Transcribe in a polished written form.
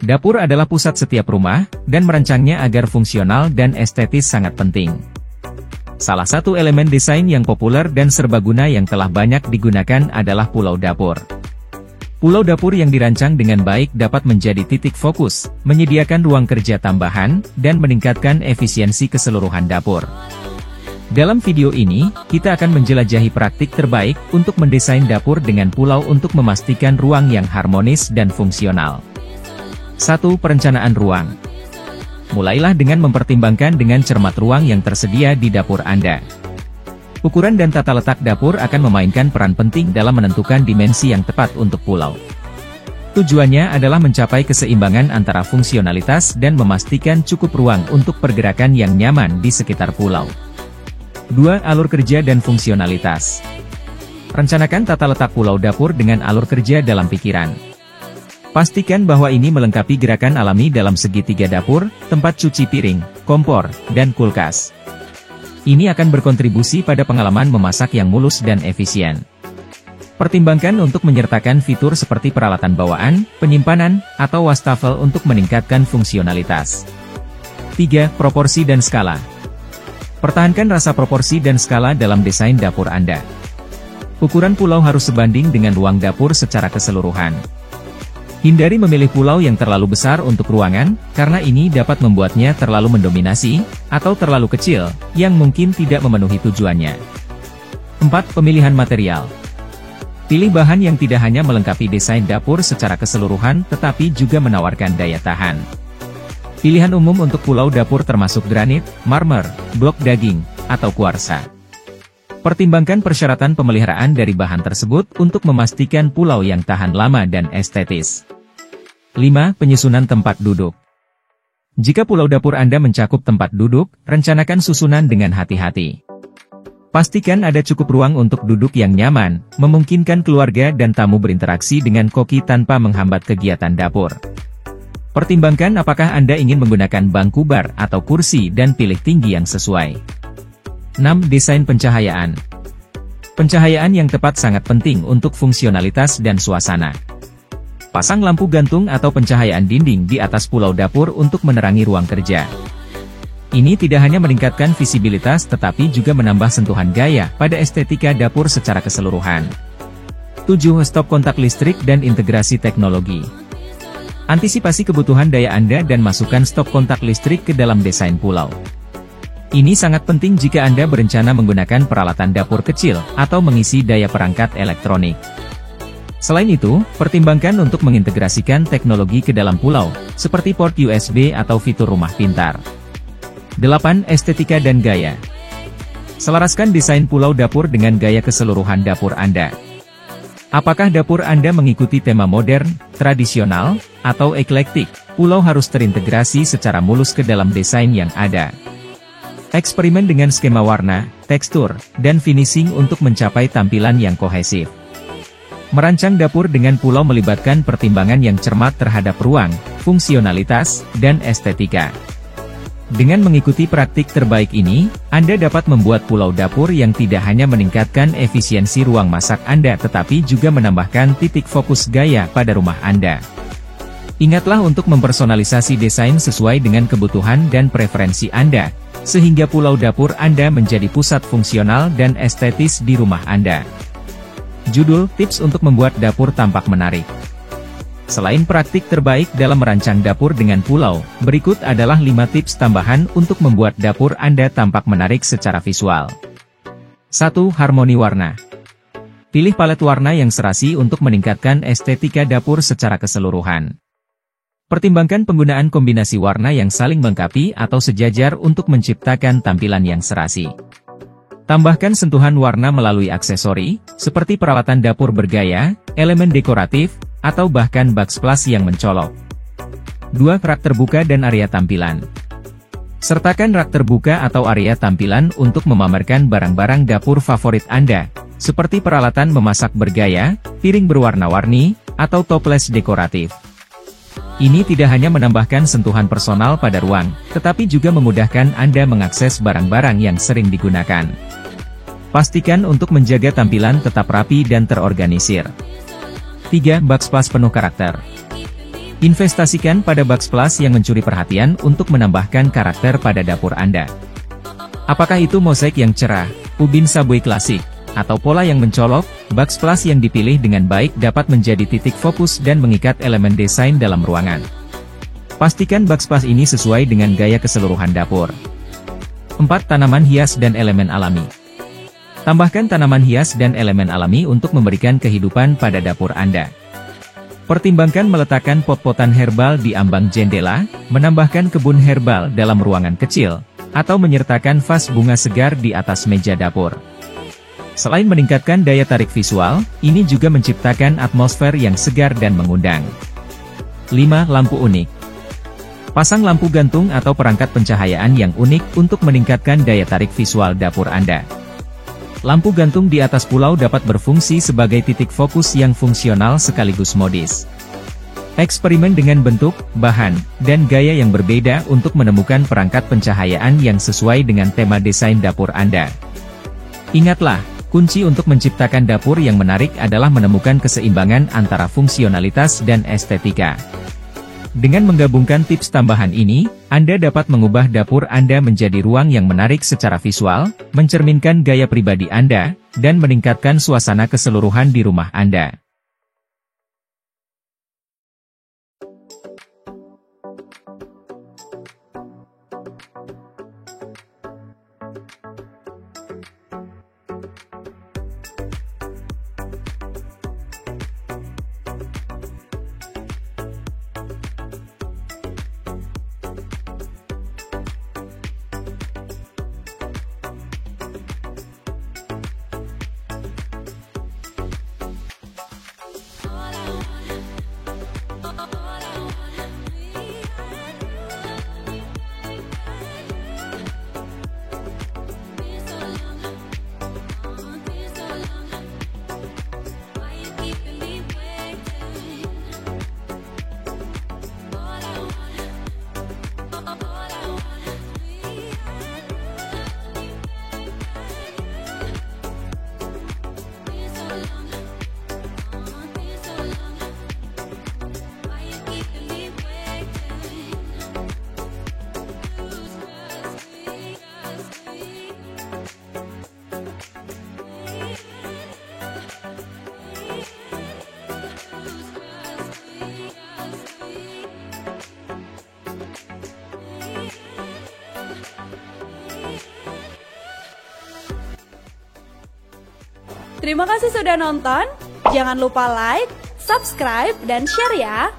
Dapur adalah pusat setiap rumah, dan merancangnya agar fungsional dan estetis sangat penting. Salah satu elemen desain yang populer dan serbaguna yang telah banyak digunakan adalah pulau dapur. Pulau dapur yang dirancang dengan baik dapat menjadi titik fokus, menyediakan ruang kerja tambahan, dan meningkatkan efisiensi keseluruhan dapur. Dalam video ini, kita akan menjelajahi praktik terbaik untuk mendesain dapur dengan pulau untuk memastikan ruang yang harmonis dan fungsional. 1. Perencanaan ruang. Mulailah dengan mempertimbangkan dengan cermat ruang yang tersedia di dapur Anda. Ukuran dan tata letak dapur akan memainkan peran penting dalam menentukan dimensi yang tepat untuk pulau. Tujuannya adalah mencapai keseimbangan antara fungsionalitas dan memastikan cukup ruang untuk pergerakan yang nyaman di sekitar pulau. 2. Alur kerja dan fungsionalitas. Rencanakan tata letak pulau dapur dengan alur kerja dalam pikiran. Pastikan bahwa ini melengkapi gerakan alami dalam segitiga dapur, tempat cuci piring, kompor, dan kulkas. Ini akan berkontribusi pada pengalaman memasak yang mulus dan efisien. Pertimbangkan untuk menyertakan fitur seperti peralatan bawaan, penyimpanan, atau wastafel untuk meningkatkan fungsionalitas. 3. Proporsi dan skala. Pertahankan rasa proporsi dan skala dalam desain dapur Anda. Ukuran pulau harus sebanding dengan ruang dapur secara keseluruhan. Hindari memilih pulau yang terlalu besar untuk ruangan, karena ini dapat membuatnya terlalu mendominasi, atau terlalu kecil, yang mungkin tidak memenuhi tujuannya. 4. Pemilihan material. Pilih bahan yang tidak hanya melengkapi desain dapur secara keseluruhan, tetapi juga menawarkan daya tahan. Pilihan umum untuk pulau dapur termasuk granit, marmer, blok daging, atau kuarsa. Pertimbangkan persyaratan pemeliharaan dari bahan tersebut untuk memastikan pulau yang tahan lama dan estetis. 5. Penyusunan tempat duduk. Jika pulau dapur Anda mencakup tempat duduk, rencanakan susunan dengan hati-hati. Pastikan ada cukup ruang untuk duduk yang nyaman, memungkinkan keluarga dan tamu berinteraksi dengan koki tanpa menghambat kegiatan dapur. Pertimbangkan apakah Anda ingin menggunakan bangku bar atau kursi dan pilih tinggi yang sesuai. 6. Desain pencahayaan. Pencahayaan yang tepat sangat penting untuk fungsionalitas dan suasana. Pasang lampu gantung atau pencahayaan dinding di atas pulau dapur untuk menerangi ruang kerja. Ini tidak hanya meningkatkan visibilitas tetapi juga menambah sentuhan gaya pada estetika dapur secara keseluruhan. 7. Stop kontak listrik dan integrasi teknologi. Antisipasi kebutuhan daya Anda dan masukkan stop kontak listrik ke dalam desain pulau. Ini sangat penting jika Anda berencana menggunakan peralatan dapur kecil, atau mengisi daya perangkat elektronik. Selain itu, pertimbangkan untuk mengintegrasikan teknologi ke dalam pulau, seperti port USB atau fitur rumah pintar. 8. Estetika dan gaya. Selaraskan desain pulau dapur dengan gaya keseluruhan dapur Anda. Apakah dapur Anda mengikuti tema modern, tradisional, atau eklektik? Pulau harus terintegrasi secara mulus ke dalam desain yang ada. Eksperimen dengan skema warna, tekstur, dan finishing untuk mencapai tampilan yang kohesif. Merancang dapur dengan pulau melibatkan pertimbangan yang cermat terhadap ruang, fungsionalitas, dan estetika. Dengan mengikuti praktik terbaik ini, Anda dapat membuat pulau dapur yang tidak hanya meningkatkan efisiensi ruang masak Anda tetapi juga menambahkan titik fokus gaya pada rumah Anda. Ingatlah untuk mempersonalisasi desain sesuai dengan kebutuhan dan preferensi Anda, sehingga pulau dapur Anda menjadi pusat fungsional dan estetis di rumah Anda. Judul, tips untuk membuat dapur tampak menarik. Selain praktik terbaik dalam merancang dapur dengan pulau, berikut adalah 5 tips tambahan untuk membuat dapur Anda tampak menarik secara visual. 1. Harmoni warna. Pilih palet warna yang serasi untuk meningkatkan estetika dapur secara keseluruhan. Pertimbangkan penggunaan kombinasi warna yang saling melengkapi atau sejajar untuk menciptakan tampilan yang serasi. Tambahkan sentuhan warna melalui aksesori, seperti peralatan dapur bergaya, elemen dekoratif, atau bahkan backsplash yang mencolok. 2. Rak terbuka dan area tampilan. Sertakan rak terbuka atau area tampilan untuk memamerkan barang-barang dapur favorit Anda, seperti peralatan memasak bergaya, piring berwarna-warni, atau toples dekoratif. Ini tidak hanya menambahkan sentuhan personal pada ruang, tetapi juga memudahkan Anda mengakses barang-barang yang sering digunakan. Pastikan untuk menjaga tampilan tetap rapi dan terorganisir. 3. Backsplash penuh karakter. Investasikan pada backsplash yang mencuri perhatian untuk menambahkan karakter pada dapur Anda. Apakah itu mozaik yang cerah, ubin sabui klasik, atau pola yang mencolok, backsplash yang dipilih dengan baik dapat menjadi titik fokus dan mengikat elemen desain dalam ruangan. Pastikan backsplash ini sesuai dengan gaya keseluruhan dapur. 4. Tanaman hias dan elemen alami. Tambahkan tanaman hias dan elemen alami untuk memberikan kehidupan pada dapur Anda. Pertimbangkan meletakkan pot-potan herbal di ambang jendela, menambahkan kebun herbal dalam ruangan kecil, atau menyertakan vas bunga segar di atas meja dapur. Selain meningkatkan daya tarik visual, ini juga menciptakan atmosfer yang segar dan mengundang. 5. Lampu unik. Pasang lampu gantung atau perangkat pencahayaan yang unik untuk meningkatkan daya tarik visual dapur Anda. Lampu gantung di atas pulau dapat berfungsi sebagai titik fokus yang fungsional sekaligus modis. Eksperimen dengan bentuk, bahan, dan gaya yang berbeda untuk menemukan perangkat pencahayaan yang sesuai dengan tema desain dapur Anda. Ingatlah, kunci untuk menciptakan dapur yang menarik adalah menemukan keseimbangan antara fungsionalitas dan estetika. Dengan menggabungkan tips tambahan ini, Anda dapat mengubah dapur Anda menjadi ruang yang menarik secara visual, mencerminkan gaya pribadi Anda, dan meningkatkan suasana keseluruhan di rumah Anda. Terima kasih sudah nonton, jangan lupa like, subscribe, dan share ya!